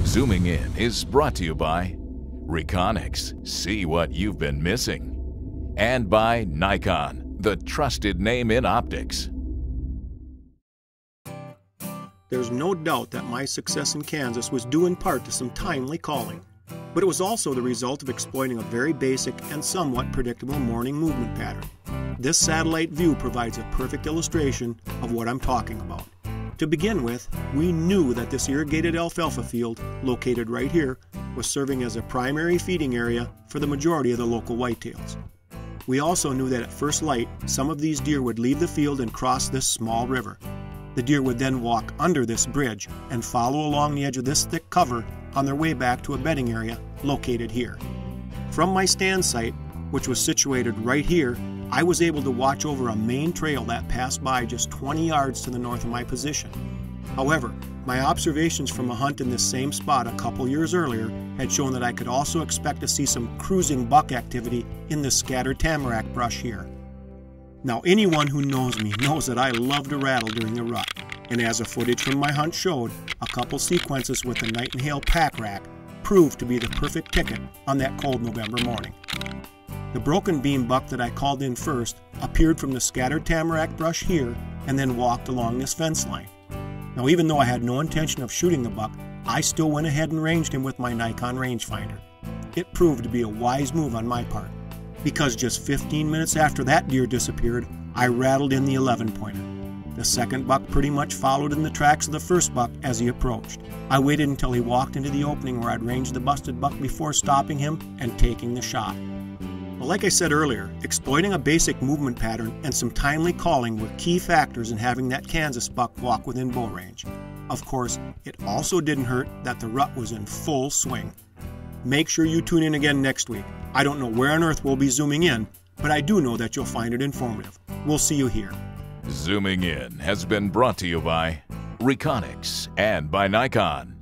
Zooming In is brought to you by Reconyx, see what you've been missing, and by Nikon, the trusted name in optics. There's no doubt that my success in Kansas was due in part to some timely calling, but it was also the result of exploiting a very basic and somewhat predictable morning movement pattern. This satellite view provides a perfect illustration of what I'm talking about. To begin with, we knew that this irrigated alfalfa field, located right here, was serving as a primary feeding area for the majority of the local whitetails. We also knew that at first light, some of these deer would leave the field and cross this small river. The deer would then walk under this bridge and follow along the edge of this thick cover on their way back to a bedding area located here. From my stand site, which was situated right here, I was able to watch over a main trail that passed by just 20 yards to the north of my position. However, my observations from a hunt in this same spot a couple years earlier had shown that I could also expect to see some cruising buck activity in the scattered tamarack brush here. Now, anyone who knows me knows that I love to rattle during the rut, and as the footage from my hunt showed, a couple sequences with the Night and Hail pack rack proved to be the perfect ticket on that cold November morning. The broken beam buck that I called in first appeared from the scattered tamarack brush here and then walked along this fence line. Now, even though I had no intention of shooting the buck, I still went ahead and ranged him with my Nikon rangefinder. It proved to be a wise move on my part, because just 15 minutes after that deer disappeared, I rattled in the 11-pointer. The second buck pretty much followed in the tracks of the first buck as he approached. I waited until he walked into the opening where I'd ranged the busted buck before stopping him and taking the shot. Well, like I said earlier, exploiting a basic movement pattern and some timely calling were key factors in having that Kansas buck walk within bow range. Of course, it also didn't hurt that the rut was in full swing. Make sure you tune in again next week. I don't know where on earth we'll be zooming in, but I do know that you'll find it informative. We'll see you here. Zooming In has been brought to you by Reconyx and by Nikon.